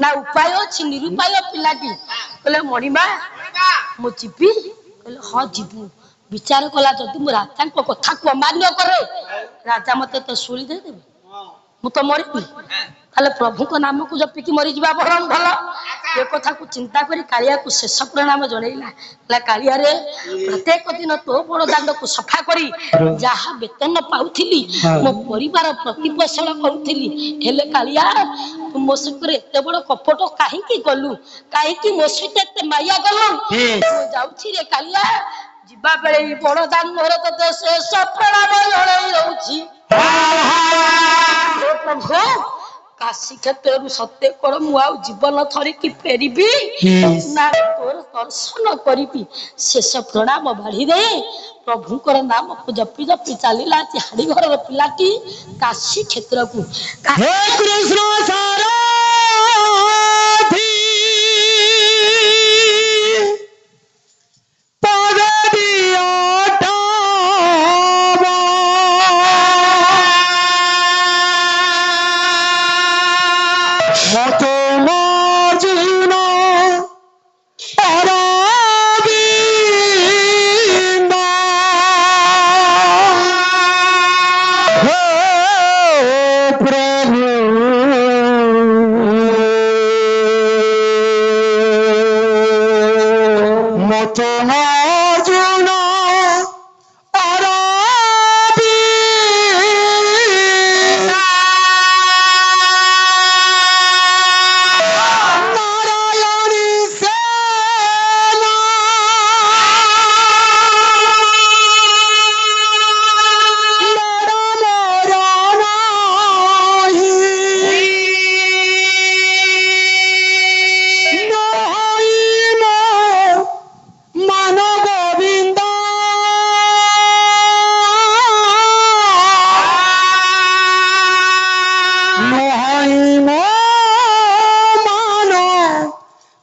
ନା ଉପାୟ ଅଛି ନିରୁପାୟ ପିଲାଟି କହିଲେ ମଣିମା ମୁଁ ଯିବି କହିଲେ ହଁ ଯିବୁ ବିଚାର କଲା ଯଦି ମୁଁ ରାଜାଙ୍କ କଥାକୁ ଅମାନ୍ୟ କରେ ରାଜା ମତେ ତ ଶୁଳି ଦେଇଦେବେ ମୁଁ ତ ମରିବି ତାହେଲେ ପ୍ରଭୁଙ୍କ ନାମକୁ ଜପିକି ମରିଯିବା ବରଂ ଭଲ ଏ କଥାକୁ ଚିନ୍ତା କରି କାଳିଆକୁ ଶେଷ ପ୍ରଣାମ ଜଣେଇଲା ହେଲା କାଳିଆରେ ପ୍ରତ୍ୟେକ ଦିନ ତୋ ବଡ ଦାଣ୍ଡକୁ ସଫା କରି ଯାହା ବେତନ ପାଉଥିଲି ମୋ ପରିବାର ପ୍ରତିପୋଷଣ କରୁଥିଲି ହେଲେ କାଳିଆ ତୁ ମୋ ସହିତ ଏତେ ବଡ କପଟ କାହିଁକି କଲୁ କାହିଁକି ମୋ ସହିତ ଏତେ ମାୟା କଲୁ ମୁଁ ଯାଉଛି ରେ କାଳିଆ ଯିବା ବେଳେ ବଡ ଦାଣ୍ଡରେ ତତେ ଶେଷ ପ୍ରଣାମ ଜଣେଇ ଦଉଛି ପ୍ରଭୁ କାଶୀ କ୍ଷେତ୍ରରୁ ସତ୍ୟ କର ମୁଁ ଆଉ ଜୀବନ ଥରିକି ଫେରିବି ନା ତୋର ଦର୍ଶନ କରିବି ଶେଷ ପ୍ରଣାମ ବାଢି ଦେ ପ୍ରଭୁଙ୍କର ନାମକୁ ଜପି ଜପି ଚାଲିଲା ହାଡି ଘରର ପିଲାଟି କାଶୀ କ୍ଷେତ୍ରକୁ କୃଷ୍ଣ ସାରଥି ପଦ ଦିଅଟା মতো মজুন অরবিন্দ হে প্রভু মতো মজুন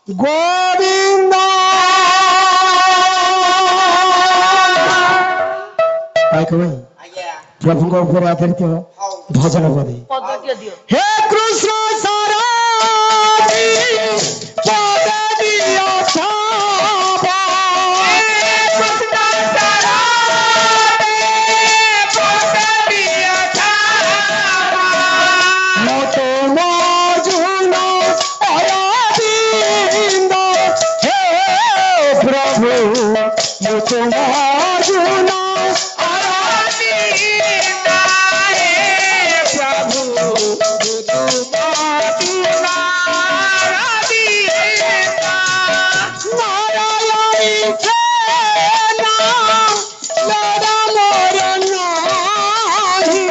গোবিন্দ প্রভুଙ୍କ ଉପରେ ଆଧାରିତ ଭଜନ ପଦେ ପଦଟିଏ ଦିଅ ହେ କୃଷ୍ଣ ସାରଥି ପଦ ଦିଅ ଛାପ କୃଷ୍ଣ ସାରଥି ପଦ ଦିଅ ଛାପ ମତେ ମଜୁନ অরবিন্দ হে প্রভু মতে মজুন অরবিন্দ হে প্রভু মতে মজুন অরবিন্দ নারায়ণী সেনা লড়া মোর নাহি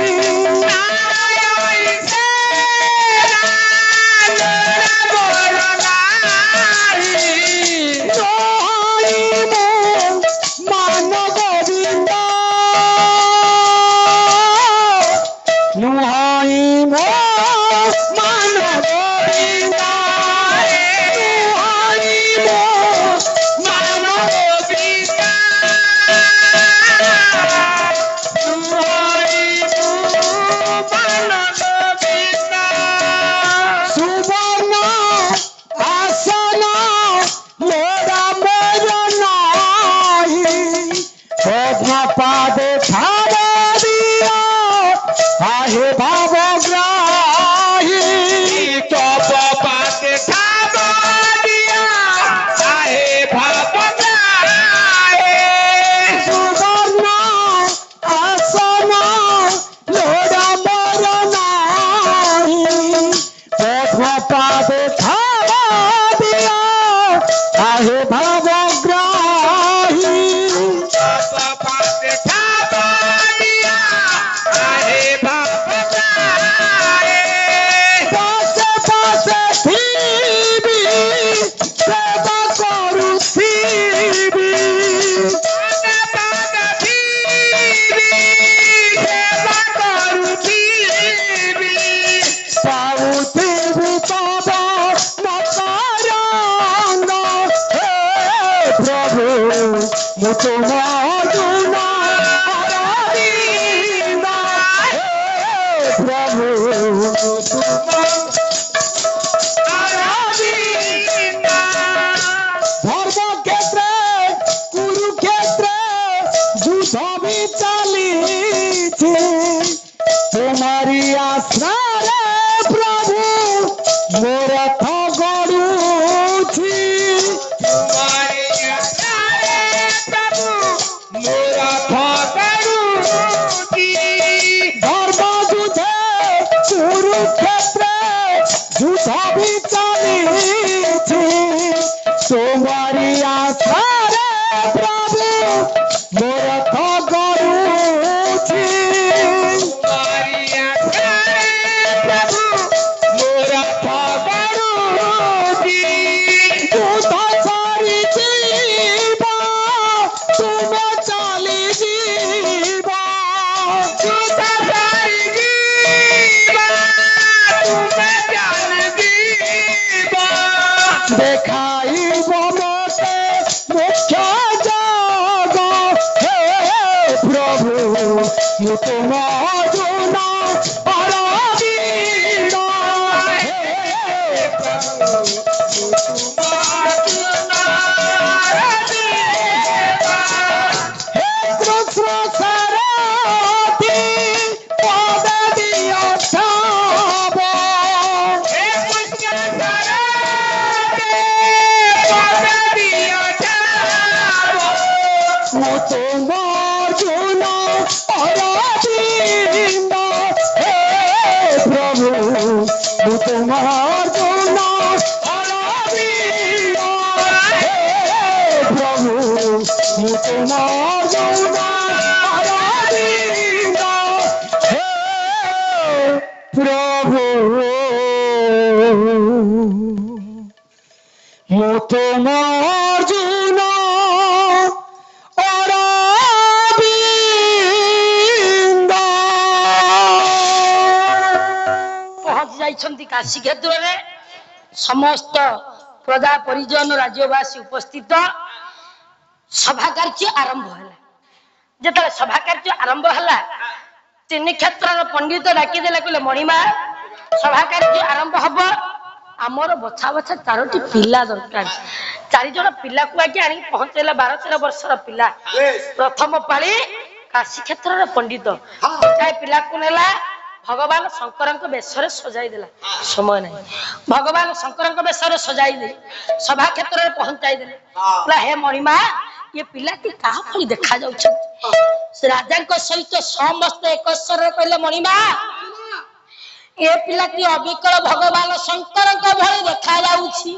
নারায়ণী সেনা পাদে ছাড়া দিয়া আহে ভাবগ্রাহী তব পাদে ছাড়া দিয়া আহে ভাবগ্রাহী সুবর্ণ আসন লোড়া মর নাহি পদ্ম পাদে ছাড়া দিয়া আহে ভাবগ্রাহী প্রভু সবই চালিয়েছি তোমারি আশারে প্রভু মোর গরুছি তোমারি আশারে প্রভু মোর গরুছি দুধ সারি জীবা তুমি চালি জীবা দুধ সারি জীবা তুমি চালি জীবা দেখাইব মতে মুখ্য জগ হে প্রভু মু তোমার জন্য অরবিন্দ হে কৃষ্ণ সারথি পদ দিয় ছাব মু তোমার জন্য অরবিন্দ হে প্রভু মু তোমার জন্য অরবিন্দ হে প্রভু মু তোমার জন্য অরবিন্দ হে প্রভু মু তোমার জন্য অরবিন্দ ପହଞ୍ଚି ଯାଇଛନ୍ତି କାଶୀ କ୍ଷେତ୍ରରେ ସମସ୍ତ ପ୍ରଜା ପରିଜନ ରାଜ୍ୟବାସୀ ଉପସ୍ଥିତ ସଭା କାର୍ଯ୍ୟ ଆରମ୍ଭ ହେଲା। ଯେତେବେଳେ ସଭା କାର୍ଯ୍ୟ ଆରମ୍ଭ ହେଲା ତିନି କ୍ଷେତ୍ରର ପଣ୍ଡିତ ଡାକିଦେଲେ କହିଲେ ମଣିମା ସଭା କାର୍ଯ୍ୟ ଆରମ୍ଭ ହବ ଆମର ବଛା ବଛା 4ଟି ପିଲା ଦରକାର 4 ଜଣ ପିଲାକୁ ଆଗେ ଆଣିକି ପହଞ୍ଚେଇଲା 12-13 ବର୍ଷର ପିଲା ପ୍ରଥମ ପାଳି କାଶୀ କ୍ଷେତ୍ରର ପଣ୍ଡିତ ଗୋଟାଏ ପିଲାକୁ ନେଲା ଭଗବାନ ଶଙ୍କରଙ୍କ ବେଶରେ ସଜାଇ ଦେଲା ସମୟ ନାହିଁ ଭଗବାନ ଶଙ୍କରଙ୍କ ବେଶରେ ସଜାଇ ଦେଇ ସଭା କ୍ଷେତ୍ରରେ ପହଞ୍ଚାଇ ଦେଲେ କହିଲା ହେ ମଣିମା ये पिलाटी कहा भली देखा जाउछन राजा को सहित समस्त एक स्वर कहले मणिमा ये पिलाटी अविकल भगवान शंकर को भली देखा जाउछि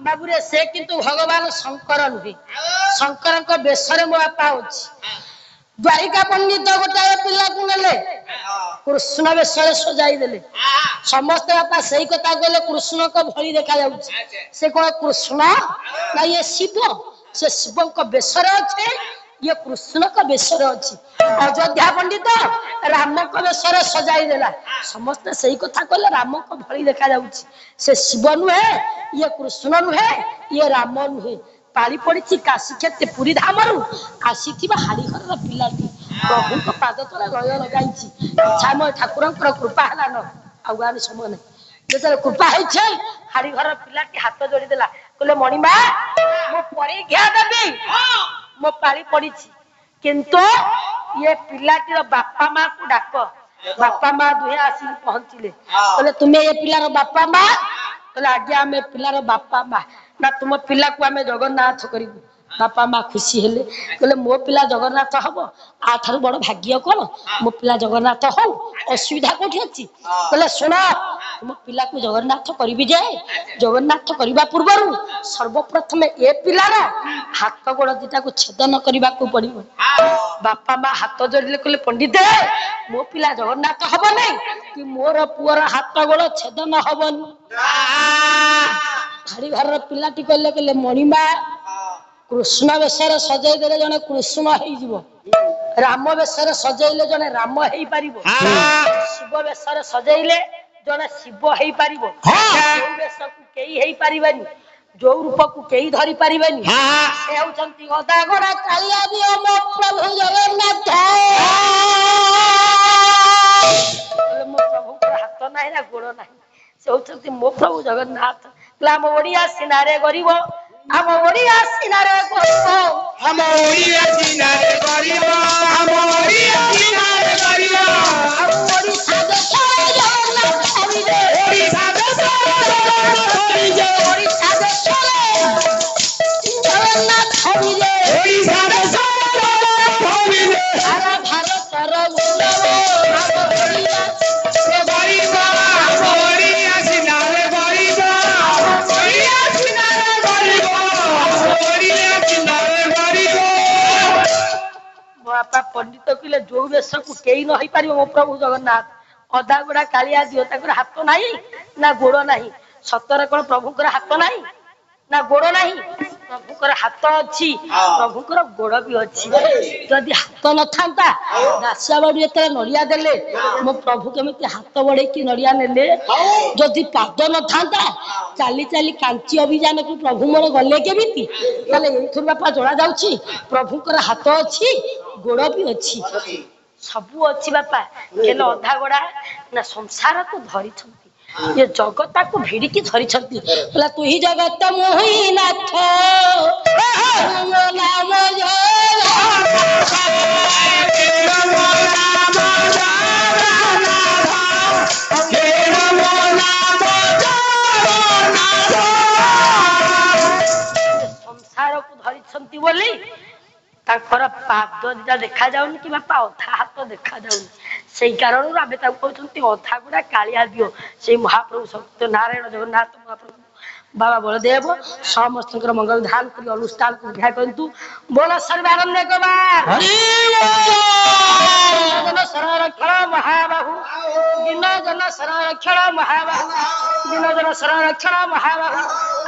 बाबूरे से किंतु भगवान शंकर नुहे शंकर को बेसरे मो बापा होछि द्वारिका पंडित गोटाए पिला को नेले कृष्ण बेसरे सजाई देले समस्त बापा सही कथा कहले कृष्ण को भली देखा जाउछि से कोन कृष्ण ना ये शिव से शिव को बेसरे अछि ये कृष्ण को बेसरे अछि अयोध्या पंडित राम को बेसरे सजाई देला समस्त सही कथा कहले राम को भली देखा जाउछि से शिव नुहे ये कृष्ण नुहे ये राम नुहे पाली पड़ी काशी क्षेत्र पुरी धामरू आसीथिबा हाड़ी घर पिलाटी प्रभु को पाद तले लय लगाइछि इच्छा म ठाकुरंकर कृपा हला न आगामी समय नै जेतले कृपा होइ छै हाड़ी घर पिलाटी हाथ जोड़ी देला कहले मणिमा मो परीक्षा देबी मो पाली पड़ी किंतु ये पिलाटी रो बापा मां को डाक बापा मां दुहे आसी पहुंचिले कहले तुमे ये पिलार बापा मां कहले आज्ञा हमें पिलार बापा मां ना तुम पिला को आमे जगन्नाथ करिबु बापा मां खुशी हेले कहले मो पिला जगन्नाथ हबो आठार बड़ भाग्य कोन मो पिला जगन्नाथ हो असुविधा कोठी अछि कहले सुना तुम पिला को जगन्नाथ करिबि जे जगन्नाथ करिबा पूर्वरु सर्वप्रथम ए पिलार हाथ गोड़ दिटा को छेदन करिबा को पड़िबो बापा मां हाथ जोड़िले कहले पंडित मो पिला जगन्नाथ हबो नै कि मोर पुअर हाथ गोड़ छेदन हबोनी हाड़ी घर पिलाटी कहले कहले मणिमा कृष्ण बेशर सजाई देले जने कृष्ण हेई जीवो राम बेशर सजाइले जने राम हेई पारिबो शिव बेशर सजाइले जने शिव हेई पारिबो जो बेश को केई हेई पारिबानी जो रूप को केई धरि पारिबानी से होचंती गदा गोरा कालिया दियो मो प्रभु जगन्नाथ मो प्रभु को हाथ नाही ना गोड़ नाही से होचंती मो प्रभु जगन्नाथ हम ओडिया सिनारे गरीब हम ओडिया सिनारे गरीब हम ओडिया सिनारे गरीब हम ओडिया सिनारे गरीब हम ओडिशा देशे जगन्नाथ हरिजे ओडिशा देशे जगन्नाथ हरिजे ओडिशा देशे जगन्नाथ हरिजे ओडिशा देशे जगन्नाथ हरिजे सारा भारत रो गरीब हम ओडिया गरीब ବାପା ପଣ୍ଡିତ କହିଲେ ଯୋଉ ବେଶକୁ କେହି ନ ହେଇପାରିବ ମୋ ପ୍ରଭୁ ଜଗନ୍ନାଥ ଅଧା ଗୁଡା କାଳିଆ ଦିଅ ତାଙ୍କର ହାତ ନାହିଁ ନା ଗୋଡ ନାହିଁ ସତରେ କଣ ପ୍ରଭୁଙ୍କର ହାତ ନାହିଁ ନା ଗୋଡ ନାହିଁ ପ୍ରଭୁଙ୍କର ହାତ ଅଛି ପ୍ରଭୁଙ୍କର ଗୋଡ ବି ଅଛି ଯଦି ହାତ ନଥାନ୍ତା ଦାସିଆ ବାଡୁ ଯେତେବେଳେ ନଡିଆ ଦେଲେ ମୋ ପ୍ରଭୁ କେମିତି ହାତ ବଢେଇକି ନଡିଆ ନେଲେ ଯଦି ପାଦ ନଥାନ୍ତା ଚାଲି ଚାଲି କାଞ୍ଚି ଅଭିଯାନକୁ ପ୍ରଭୁ ମୋର ଗଲେ କେମିତି ତାହେଲେ ଏଇଥିରୁ ବାପା ଜଣା ଯାଉଛି ପ୍ରଭୁଙ୍କର ହାତ ଅଛି ଗୋଡ ବି ଅଛି ସବୁ ଅଛି ବାପା ହେଲେ ଅଧା ଗୋଡା ନା ସଂସାରକୁ ଧରିଛନ୍ତି ये जगता को भिड़िकी धरी बोला तू ही जगत मोहि नाथ संसार को धरी बोली ताकर पाद दिटा देखा जाउनी कि बापा अधा हाथ देखा जाउनी सेई कारण आमे ताको कहउछंती अधा गुडा कालिया दियो से महाप्रभु सत्य नारायण जगन्नाथ महाप्रभु बाबा बलदेव समस्त मंगल धान करी अनुष्ठान को विधाय करंतु बोला सर्वानंद कुमार जन संरक्षण महाबाहु दिन जन संरक्षण महाबाहु दिन जन संरक्षण महाबाहु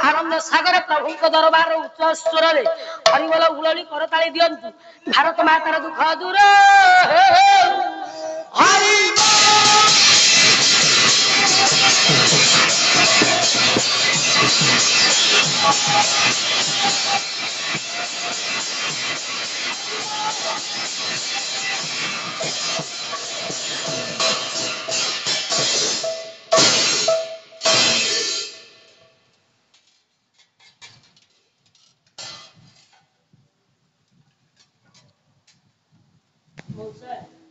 आनंद सागर प्रभु को दरबार उच्च स्वर रे हरिबोल उलली करताली दियंतु भारत मातार दुख दूर हरि Moses.